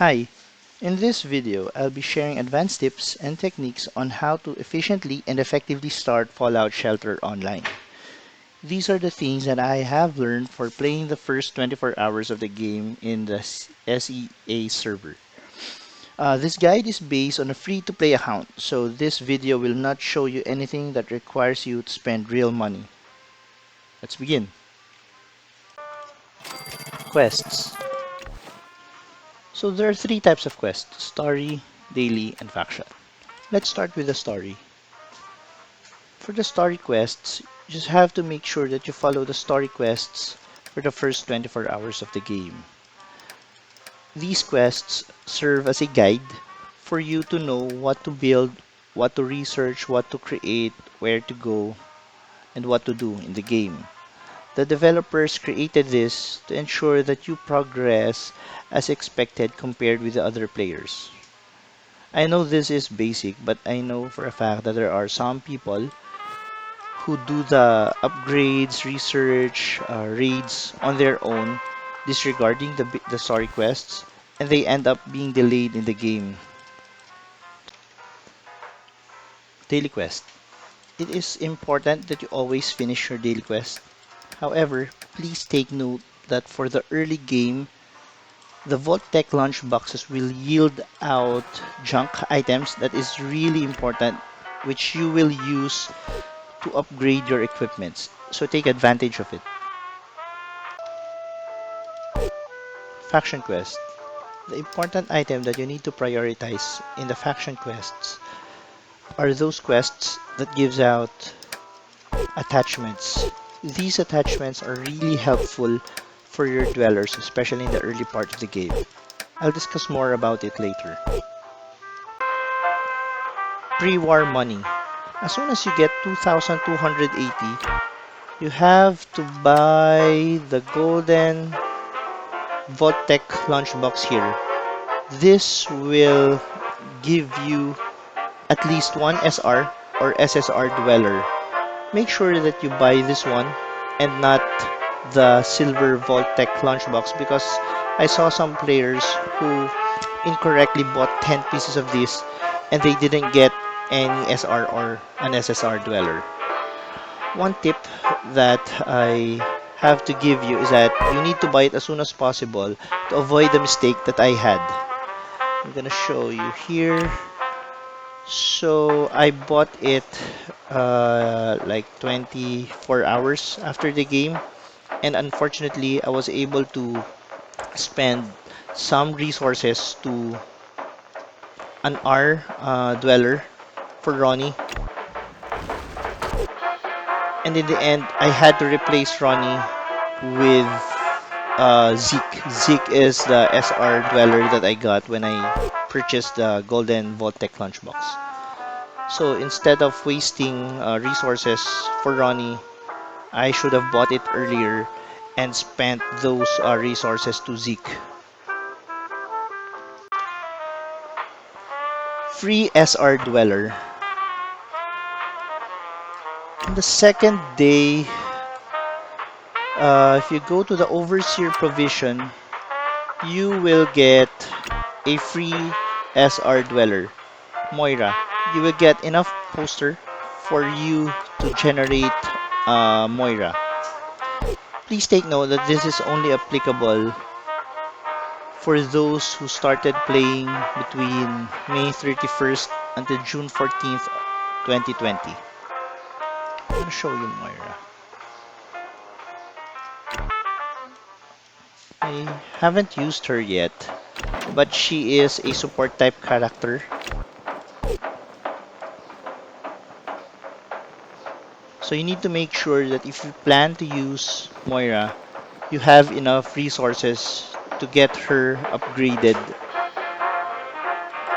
Hi, in this video I'll be sharing advanced tips and techniques on how to efficiently and effectively start Fallout Shelter online. These are the things that I have learned for playing the first 24 hours of the game in the SEA server. This guide is based on a free-to-play account, so this video will not show you anything that requires you to spend real money. Let's begin. Quests. So there are three types of quests: story, daily, and faction. Let's start with the story. For the story quests, you just have to make sure that you follow the story quests for the first 24 hours of the game. These quests serve as a guide for you to know what to build, what to research, what to create, where to go, and what to do in the game. The developers created this to ensure that you progress as expected compared with the other players. I know this is basic, but I know for a fact that there are some people who do the upgrades, research, raids on their own, disregarding the story quests, and they end up being delayed in the game. Daily quest. It is important that you always finish your daily quest. However, please take note that for the early game, the Vault Tech launch boxes will yield out junk items that is really important, which you will use to upgrade your equipments. So take advantage of it. Faction quest. The important item that you need to prioritize in the faction quests are those quests that gives out attachments. These attachments are really helpful for your dwellers, especially in the early part of the game. I'll discuss more about it later. Pre-war money. As soon as you get 2,280, you have to buy the golden Vault Tech launch box here. This will give you at least one SR or SSR dweller. Make sure that you buy this one and not the silver Vault Tech launch box, because I saw some players who incorrectly bought 10 pieces of this and they didn't get any SR or an SSR dweller. One tip that I have to give you is that you need to buy it as soon as possible to avoid the mistake that I had. I'm gonna show you here. So I bought it like 24 hours after the game, and unfortunately I was able to spend some resources to an R dweller for Ronnie, and in the end I had to replace Ronnie with Zeke. Zeke is the SR dweller that I got when I purchased the golden Voltec lunchbox. So instead of wasting resources for Ronnie, I should have bought it earlier and spent those resources to Zeke. Free SR Dweller. On the second day, if you go to the Overseer provision, you will get a free SR Dweller, Moira. You will get enough poster for you to generate Moira. Please take note that this is only applicable for those who started playing between May 31st until June 14th, 2020. I'm gonna show you Moira. I haven't used her yet, but she is a support type character. So you need to make sure that if you plan to use Moira, you have enough resources to get her upgraded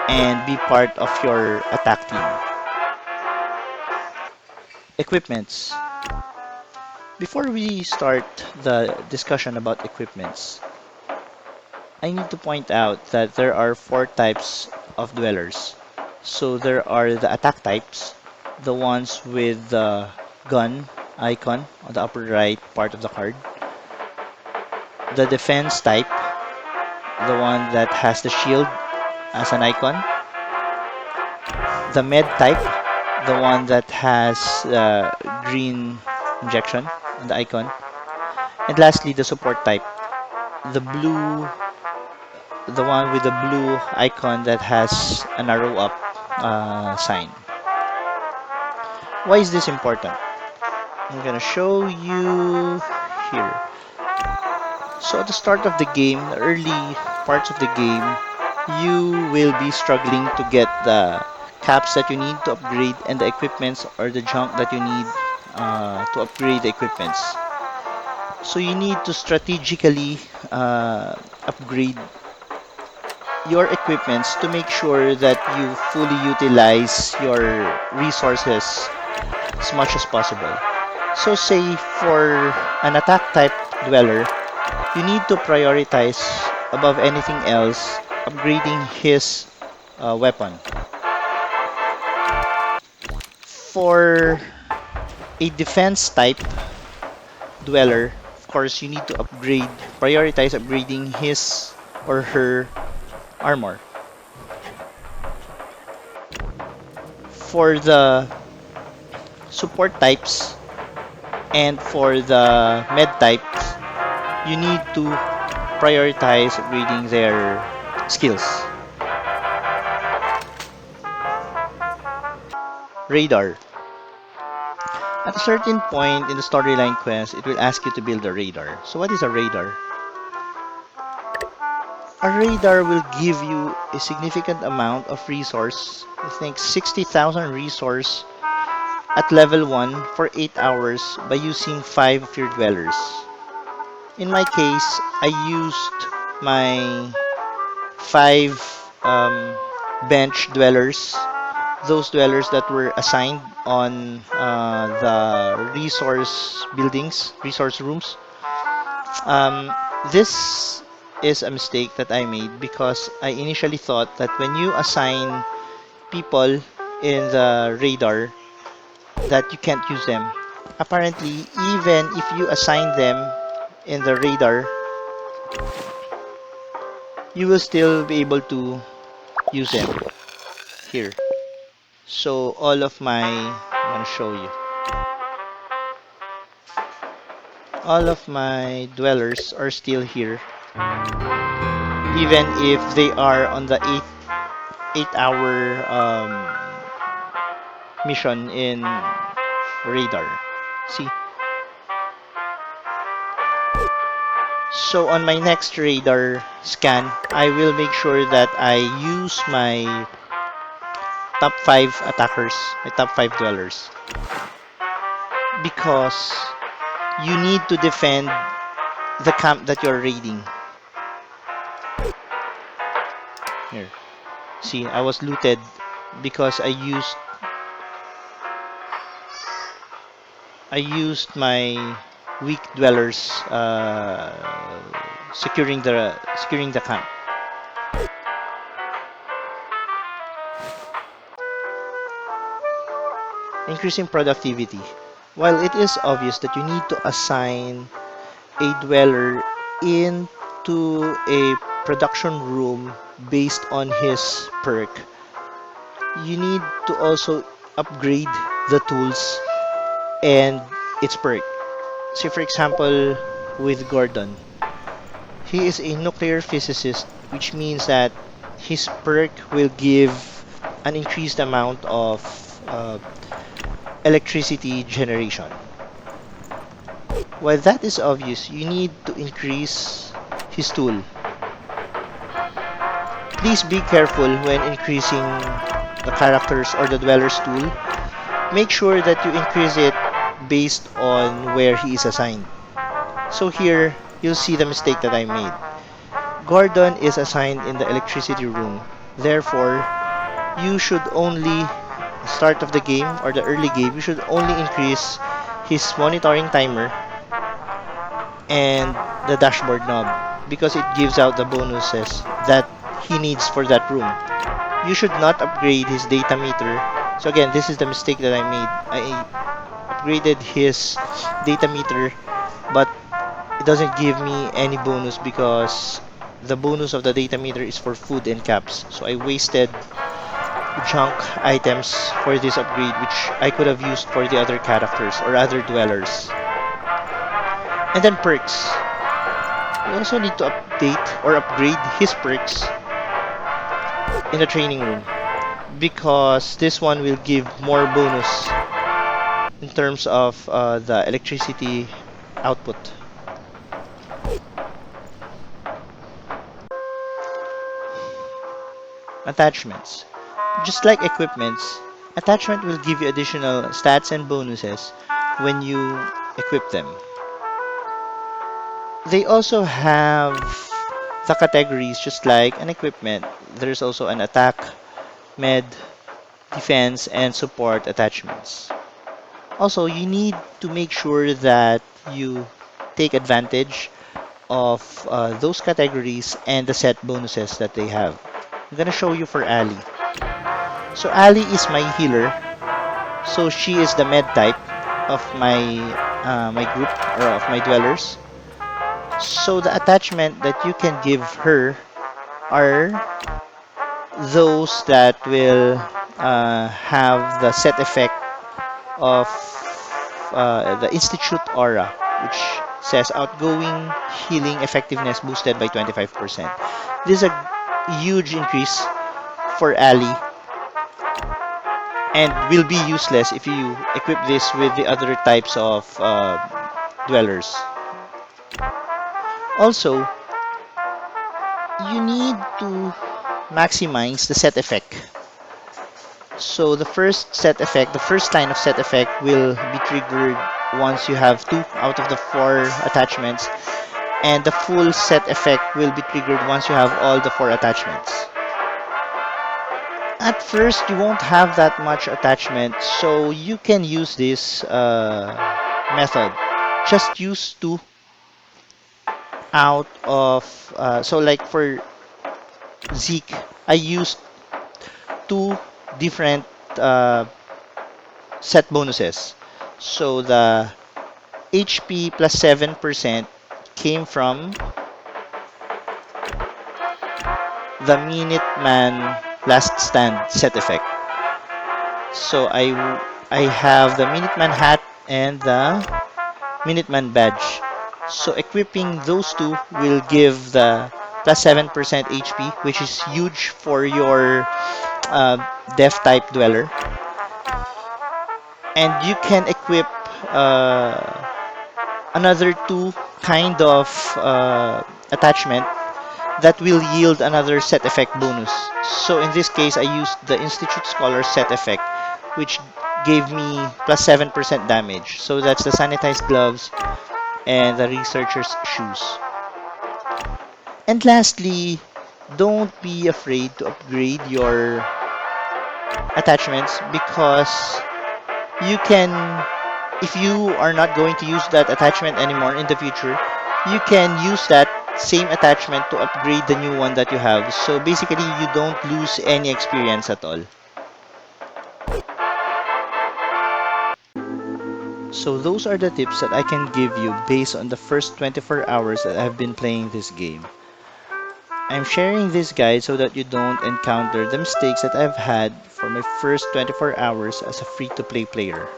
and be part of your attack team. Equipments. Before we start the discussion about equipments, I need to point out that there are four types of dwellers. So there are the attack types, the ones with the gun icon on the upper right part of the card, the defense type, the one that has the shield as an icon, the med type, the one that has green injection on the icon, and lastly the support type, the blue, the one with the blue icon that has an arrow up sign. Why is this important? I'm gonna show you here. So at the start of the game, the early parts of the game, you will be struggling to get the caps that you need to upgrade and the equipments or the junk that you need to upgrade the equipments. So you need to strategically upgrade your equipments to make sure that you fully utilize your resources as much as possible. So say for an attack type dweller, you need to prioritize above anything else upgrading his weapon. For a defense type dweller, of course, you need to prioritize upgrading his or her armor. For the support types and for the med types, you need to prioritize upgrading their skills. Radar. At a certain point in the storyline quest, it will ask you to build a radar. So what is a radar? A radar will give you a significant amount of resource, I think 60,000 resource at level 1 for 8 hours by using 5 of your dwellers. In my case, I used my 5 bench dwellers, those dwellers that were assigned on the resource buildings, resource rooms. Um, this is a mistake that I made because I initially thought that when you assign people in the radar that you can't use them. Apparently, even if you assign them in the radar, you will still be able to use them here. So all of I'm gonna show you. All of my dwellers are still here, even if they are on the 8 hour mission in radar. See? So on my next radar scan, I will make sure that I use my top 5 attackers, my top 5 dwellers. Because you need to defend the camp that you're raiding. Here. See, I was looted because I used my weak dwellers securing the camp. Increasing productivity. While it is obvious that you need to assign a dweller into a production room based on his perk, you need to also upgrade the tools and its perk. Say for example, with Gordon, he is a nuclear physicist, which means that his perk will give an increased amount of electricity generation. While that is obvious, you need to increase his tool. Please be careful when increasing the characters or the dweller's tool. Make sure that you increase it based on where he is assigned. So here, you'll see the mistake that I made. Gordon is assigned in the electricity room. Therefore, you should only, start of the game or the early game, you should only increase his monitoring timer and the dashboard knob because it gives out the bonuses that he needs for that room. You should not upgrade his data meter. So again, this is the mistake that I made. I upgraded his data meter, but it doesn't give me any bonus because the bonus of the data meter is for food and caps. So I wasted junk items for this upgrade, which I could have used for the other characters or other dwellers. And then perks. You also need to update or upgrade his perks in the training room because this one will give more bonus in terms of the electricity output. Attachments. Just like equipments, attachment will give you additional stats and bonuses when you equip them. They also have the categories just like an equipment. There's also an attack, med, defense, and support attachments. Also, you need to make sure that you take advantage of those categories and the set bonuses that they have. I'm gonna show you for Ali. So Ali is my healer. So she is the med type of my group or of my dwellers. So the attachment that you can give her are those that will have the set effect of the Institute Aura, which says outgoing healing effectiveness boosted by 25%. This is a huge increase for Ali and will be useless if you equip this with the other types of dwellers. Also, you need to maximize the set effect. So the first set effect, the first line of set effect will be triggered once you have two out of the four attachments, and the full set effect will be triggered once you have all the four attachments. At first, you won't have that much attachment, so you can use this method. Just use two out of, so like for Zeke, I used two different uh, set bonuses. So the HP plus 7% came from the Minuteman Last Stand set effect. So I have the Minuteman hat and the Minuteman badge. So equipping those two will give the plus 7% HP, which is huge for your uh, Death type dweller. And you can equip another two kind of attachment that will yield another set effect bonus. So in this case, I used the Institute Scholar set effect, which gave me plus 7% damage. So that's the sanitized gloves and the researcher's shoes. And lastly, don't be afraid to upgrade your attachments because you can, if you are not going to use that attachment anymore in the future, you can use that same attachment to upgrade the new one that you have. So basically, you don't lose any experience at all. So those are the tips that I can give you based on the first 24 hours that I've been playing this game. I'm sharing this guide so that you don't encounter the mistakes that I've had for my first 24 hours as a free-to-play player.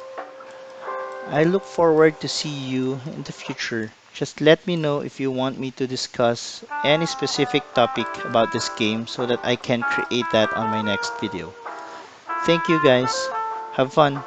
I look forward to see you in the future. Just let me know if you want me to discuss any specific topic about this game so that I can create that on my next video. Thank you guys. Have fun.